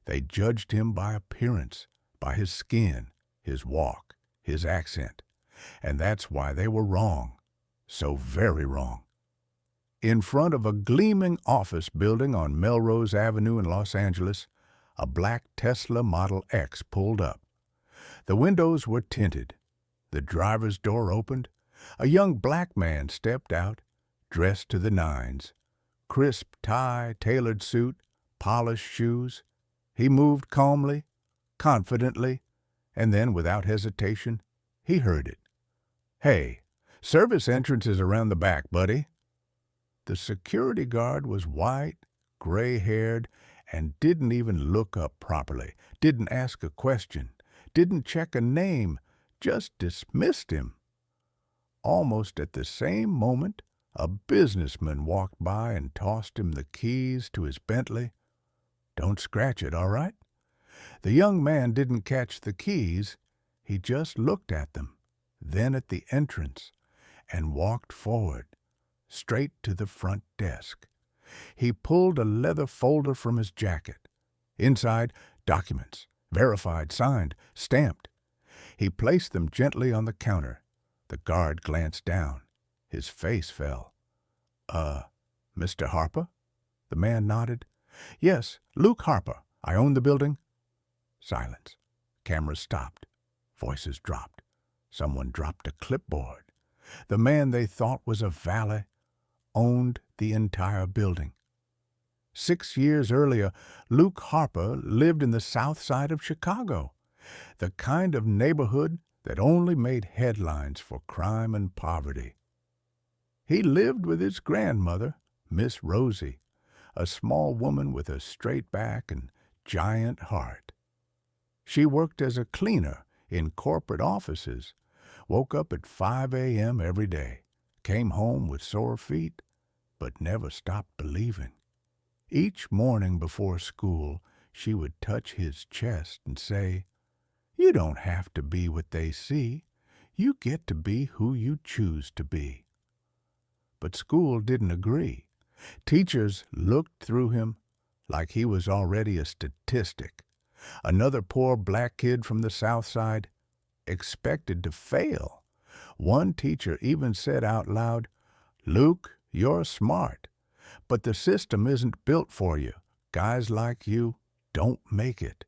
They judged him by appearance, by his skin, his walk, his accent. And that's why they were wrong. So very wrong. In front of a gleaming office building on Melrose Avenue in Los Angeles, a black Tesla Model X pulled up. The windows were tinted. The driver's door opened. A young black man stepped out, dressed to the nines. Crisp tie, tailored suit, polished shoes. He moved calmly, confidently, and then, without hesitation, he heard it. "Hey, service entrance is around the back, buddy." The security guard was white, gray-haired, and didn't even look up properly, didn't ask a question, didn't check a name, just dismissed him. Almost at the same moment, a businessman walked by and tossed him the keys to his Bentley. "Don't scratch it, all right?" The young man didn't catch the keys. He just looked at them, then at the entrance, and walked forward, straight to the front desk. He pulled a leather folder from his jacket. Inside, documents, verified, signed, stamped. He placed them gently on the counter. The guard glanced down. His face fell. Mr. Harper?" The man nodded. "Yes, Luke Harper. I own the building." Silence. Cameras stopped. Voices dropped. Someone dropped a clipboard. The man they thought was a valet owned the entire building. 6 years earlier, Luke Harper lived in the south side of Chicago, the kind of neighborhood that only made headlines for crime and poverty. He lived with his grandmother, Miss Rosie, a small woman with a straight back and giant heart. She worked as a cleaner in corporate offices, woke up at 5 a.m. every day, came home with sore feet, but never stopped believing. Each morning before school, she would touch his chest and say, "You don't have to be what they see. You get to be who you choose to be." But school didn't agree. Teachers looked through him like he was already a statistic. Another poor black kid from the South Side, expected to fail. One teacher even said out loud, "Luke, you're smart, but the system isn't built for you. Guys like you don't make it."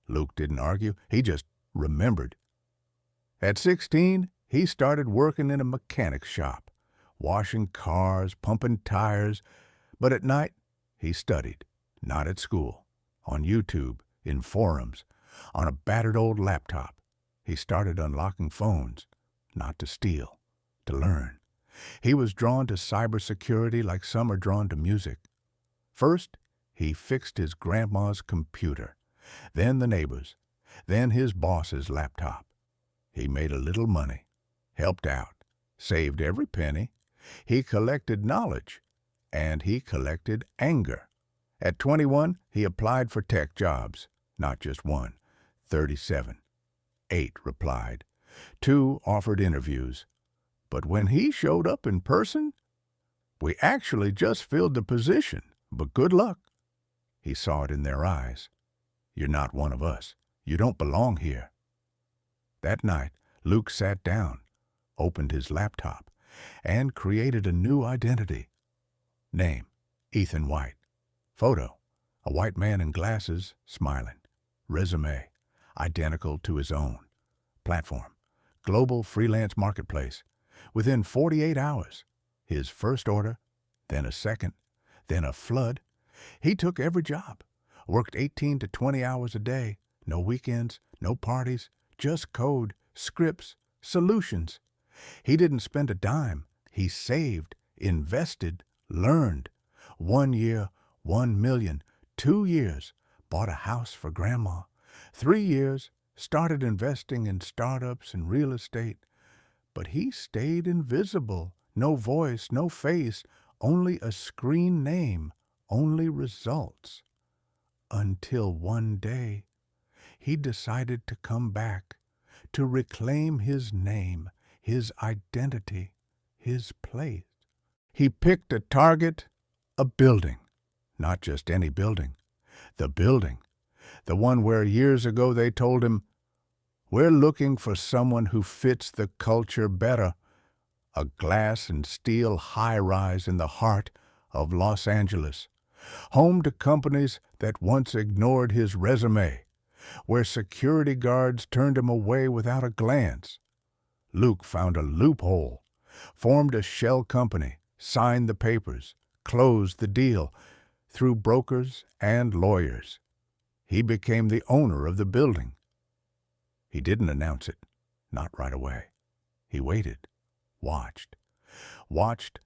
Luke didn't argue. He just remembered. At 16, he started working in a mechanic shop, washing cars, pumping tires. But at night, he studied, not at school, on YouTube, in forums, on a battered old laptop. He started unlocking phones, not to steal, to learn. He was drawn to cybersecurity like some are drawn to music. First, he fixed his grandma's computer, then the neighbor's, then his boss's laptop. He made a little money, helped out, saved every penny. He collected knowledge, and he collected anger. At 21, he applied for tech jobs, not just one, 37. 8 replied. 2 offered interviews. But when he showed up in person, "We actually just filled the position, but good luck." He saw it in their eyes. "You're not one of us. You don't belong here." That night, Luke sat down, opened his laptop, and created a new identity. Name, Ethan White. Photo, a white man in glasses, smiling. Resume, identical to his own. Platform, global freelance marketplace. Within 48 hours, his first order, then a second, then a flood. He took every job, worked 18 to 20 hours a day, no weekends, no parties, just code, scripts, solutions. He didn't spend a dime. He saved, invested, learned. 1 year, 1 million. 2 years, bought a house for grandma. 3 years, started investing in startups and real estate. But he stayed invisible. No voice, no face, only a screen name, only results. Until one day, he decided to come back, to reclaim his name, his identity, his place. He picked a target, a building, not just any building. The building, The one where years ago they told him, "We're looking for someone who fits the culture better." A glass and steel high-rise in the heart of Los Angeles, home to companies that once ignored his resume, where security guards turned him away without a glance. Luke found a loophole, formed a shell company, signed the papers, closed the deal through brokers and lawyers. He became the owner of the building. He didn't announce it, not right away. He waited, watched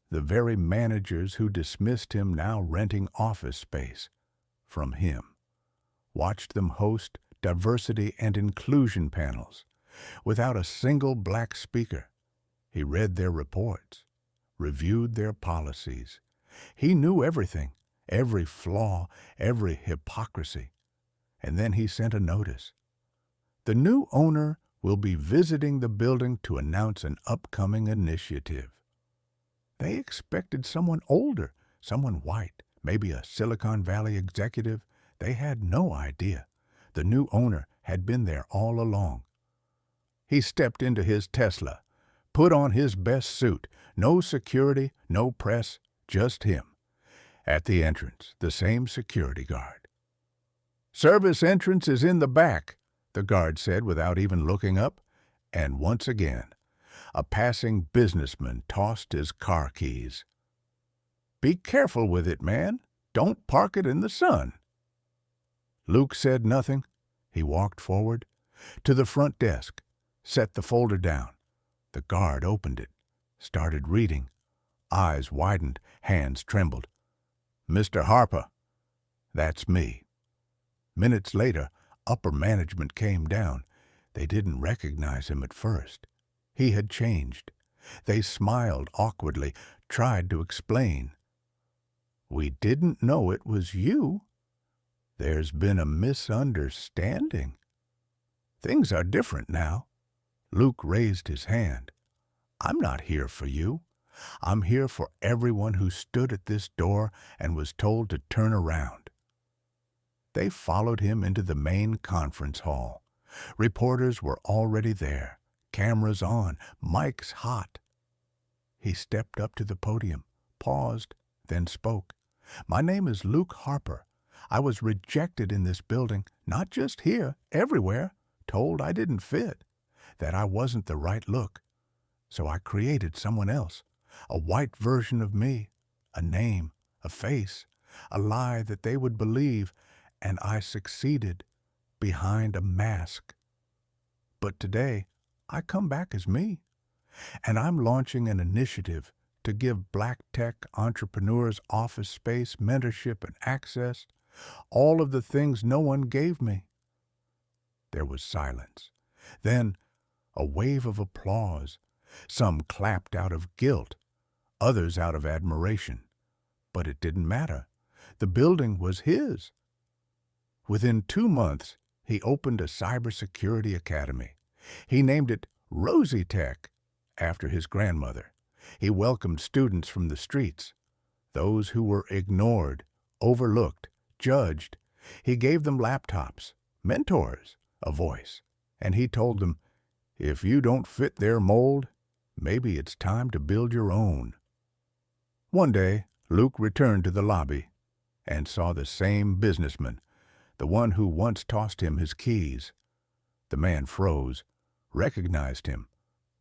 the very managers who dismissed him now renting office space from him, watched them host diversity and inclusion panels without a single black speaker. He read their reports, reviewed their policies. He knew everything, every flaw, every hypocrisy. And then he sent a notice. The new owner will be visiting the building to announce an upcoming initiative. They expected someone older, someone white, maybe a Silicon Valley executive. They had no idea. The new owner had been there all along. He stepped into his Tesla, put on his best suit, no security, no press, just him. At the entrance, the same security guard. "Service entrance is in the back," the guard said without even looking up, and once again, a passing businessman tossed his car keys. "Be careful with it, man. Don't park it in the sun." Luke said nothing. He walked forward to the front desk, set the folder down. The guard opened it, started reading. Eyes widened, hands trembled. "Mr. Harper." "That's me." Minutes later, upper management came down. They didn't recognize him at first. He had changed. They smiled awkwardly, tried to explain. "We didn't know it was you. There's been a misunderstanding. Things are different now." Luke raised his hand. "I'm not here for you. I'm here for everyone who stood at this door and was told to turn around." They followed him into the main conference hall. Reporters were already there, cameras on, mics hot. He stepped up to the podium, paused, then spoke. "My name is Luke Harper. I was rejected in this building, not just here, everywhere, told I didn't fit, that I wasn't the right look. So I created someone else, a white version of me, a name, a face, a lie that they would believe, and I succeeded behind a mask. But today, I come back as me, and I'm launching an initiative to give black tech entrepreneurs office space, mentorship, and access, all of the things no one gave me." There was silence. Then a wave of applause. Some clapped out of guilt, others out of admiration. But it didn't matter. The building was his. Within 2 months, he opened a cybersecurity academy. He named it Rosie Tech, after his grandmother. He welcomed students from the streets, those who were ignored, overlooked, judged. He gave them laptops, mentors, a voice, and he told them, if you don't fit their mold, maybe it's time to build your own. One day, Luke returned to the lobby and saw the same businessman, the one who once tossed him his keys. The man froze, recognized him,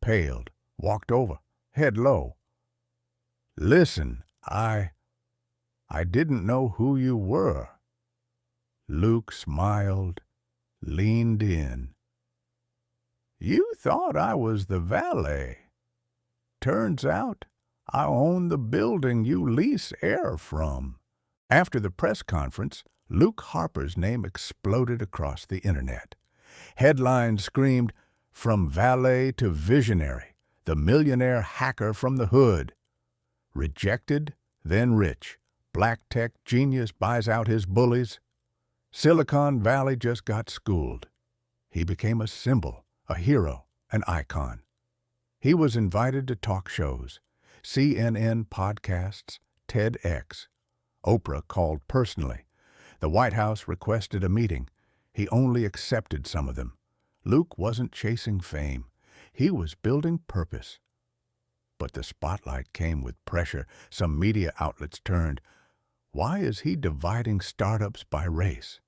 paled, walked over, head low. "Listen, I didn't know who you were." Luke smiled, leaned in. "You thought I was the valet. Turns out I own the building you lease air from." After the press conference, Luke Harper's name exploded across the internet. Headlines screamed, "From valet to visionary, the millionaire hacker from the hood. Rejected, then rich. Black tech genius buys out his bullies. Silicon Valley just got schooled." He became a symbol, a hero, an icon. He was invited to talk shows, CNN podcasts, TEDx. Oprah called personally. The White House requested a meeting. He only accepted some of them. Luke wasn't chasing fame. He was building purpose. But the spotlight came with pressure. Some media outlets turned. Why is he dividing startups by race?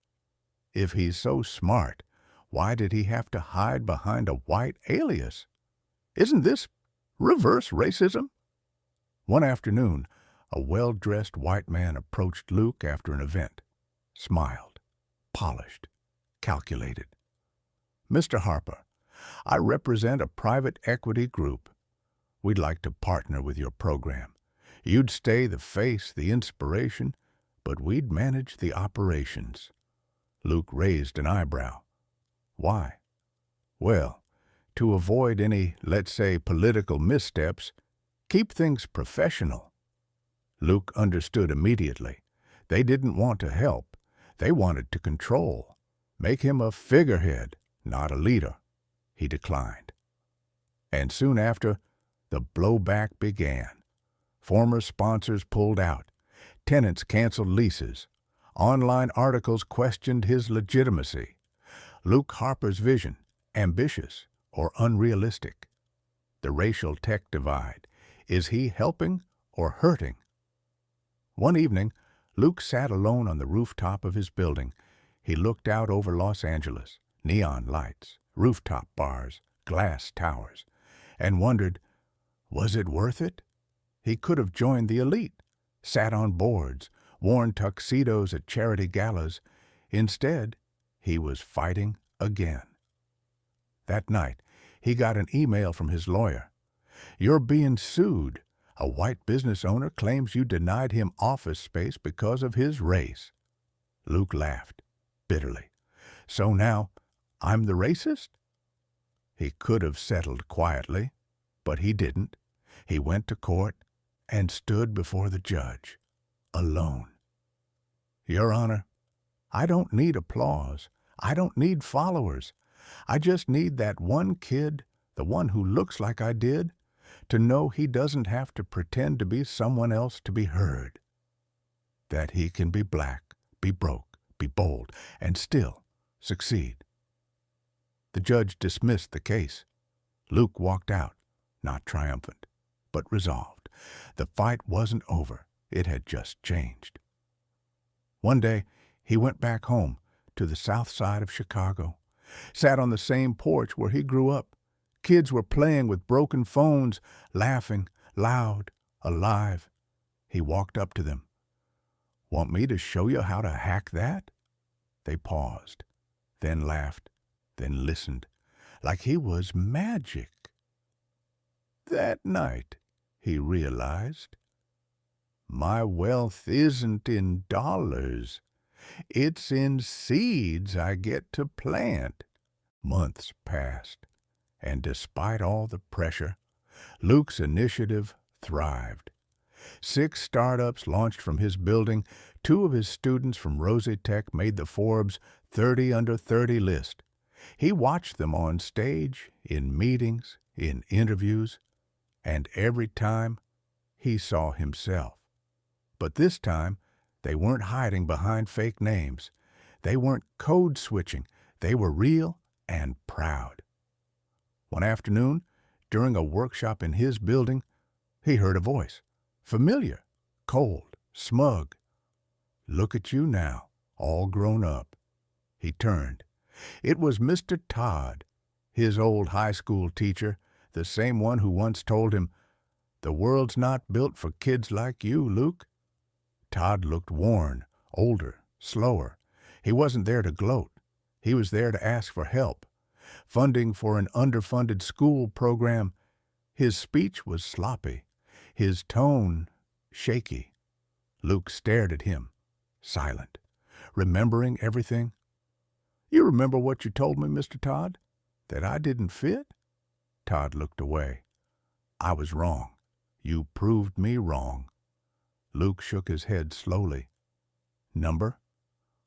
If he's so smart, why did he have to hide behind a white alias? Isn't this reverse racism? One afternoon, a well-dressed white man approached Luke after an event, smiled, polished, calculated. "Mr. Harper, I represent a private equity group. We'd like to partner with your program. You'd stay the face, the inspiration, but we'd manage the operations." Luke raised an eyebrow. "Why?" "Well, to avoid any, let's say, political missteps, keep things professional." Luke understood immediately. They didn't want to help. They wanted to control. Make him a figurehead, not a leader. He declined. And soon after, the blowback began. Former sponsors pulled out. Tenants canceled leases. Online articles questioned his legitimacy. Luke Harper's vision, ambitious or unrealistic? The racial tech divide. Is he helping or hurting? One evening, Luke sat alone on the rooftop of his building. He looked out over Los Angeles, neon lights, rooftop bars, glass towers, and wondered, was it worth it? He could have joined the elite, sat on boards, worn tuxedos at charity galas. Instead, he was fighting again. That night, he got an email from his lawyer. "You're being sued. A white business owner claims you denied him office space because of his race." Luke laughed, bitterly. "So now, I'm the racist?" He could have settled quietly, but he didn't. He went to court and stood before the judge, alone. "Your Honor, I don't need applause. I don't need followers. I just need that one kid, the one who looks like I did, to know he doesn't have to pretend to be someone else to be heard. That he can be black, be broke, be bold, and still succeed." The judge dismissed the case. Luke walked out, not triumphant, but resolved. The fight wasn't over. It had just changed. One day, he went back home to the south side of Chicago, sat on the same porch where he grew up. Kids were playing with broken phones, laughing, loud, alive. He walked up to them. "Want me to show you how to hack that?" They paused, then laughed, then listened, like he was magic. That night, he realized, my wealth isn't in dollars. It's in seeds I get to plant. Months passed, and despite all the pressure, Luke's initiative thrived. 6 startups launched from his building. 2 of his students from Rosie Tech made the Forbes 30 Under 30 list. He watched them on stage, in meetings, in interviews, and every time he saw himself. But this time, they weren't hiding behind fake names. They weren't code switching. They were real and proud. One afternoon, during a workshop in his building, he heard a voice. Familiar, cold, smug. "Look at you now, all grown up." He turned. It was Mr. Todd, his old high school teacher, the same one who once told him, "The world's not built for kids like you, Luke." Todd looked worn, older, slower. He wasn't there to gloat. He was there to ask for help. Funding for an underfunded school program. His speech was sloppy, his tone shaky. Luke stared at him, silent, remembering everything. "You remember what you told me, Mr. Todd? That I didn't fit?" Todd looked away. "I was wrong. You proved me wrong." Luke shook his head slowly. "Number?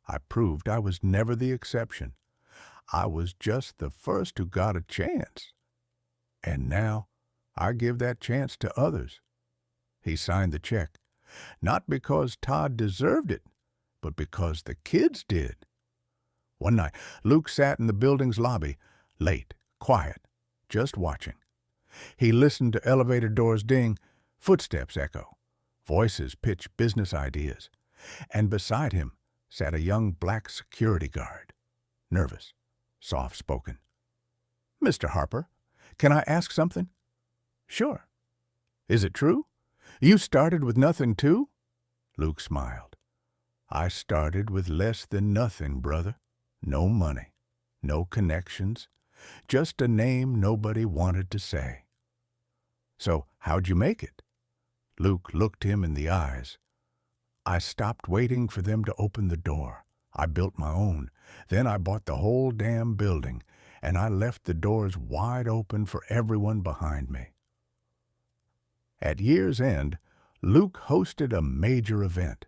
I proved I was never the exception. I was just the first who got a chance. And now I give that chance to others." He signed the check, not because Todd deserved it, but because the kids did. One night, Luke sat in the building's lobby, late, quiet, just watching. He listened to elevator doors ding, footsteps echo, voices pitch business ideas, and beside him sat a young black security guard, nervous, soft-spoken. "Mr. Harper, can I ask something?" "Sure." "Is it true? You started with nothing, too?" Luke smiled. "I started with less than nothing, brother. No money, no connections, just a name nobody wanted to say." "So how'd you make it?" Luke looked him in the eyes. "I stopped waiting for them to open the door. I built my own. Then I bought the whole damn building, and I left the doors wide open for everyone behind me." At year's end, Luke hosted a major event.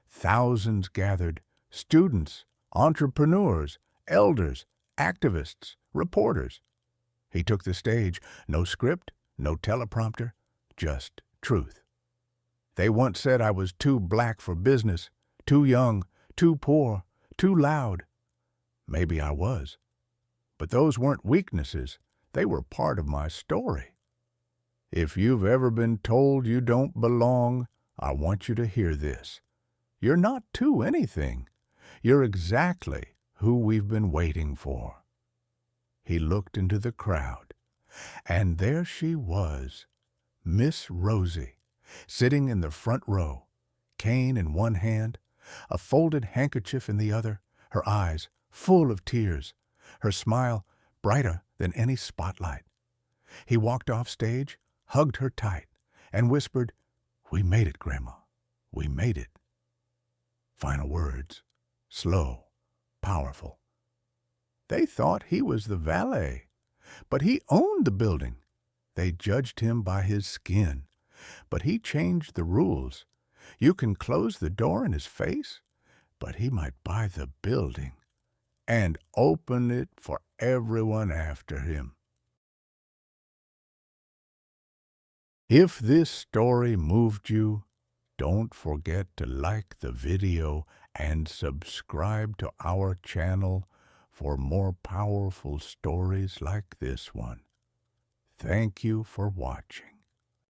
Thousands gathered, students, entrepreneurs, elders, activists, reporters. He took the stage, no script, no teleprompter, just truth. "They once said I was too black for business, too young, too poor, too loud. Maybe I was. But those weren't weaknesses. They were part of my story. If you've ever been told you don't belong, I want you to hear this. You're not too anything. You're exactly who we've been waiting for." He looked into the crowd, and there she was, Miss Rosie, sitting in the front row, cane in one hand, a folded handkerchief in the other, her eyes full of tears, her smile brighter than any spotlight. He walked off stage, hugged her tight, and whispered, "We made it, Grandma. We made it." Final words, slow, powerful. They thought he was the valet, but he owned the building. They judged him by his skin, but he changed the rules. You can close the door in his face, but he might buy the building and open it for everyone after him. If this story moved you, don't forget to like the video and subscribe to our channel for more powerful stories like this one. Thank you for watching.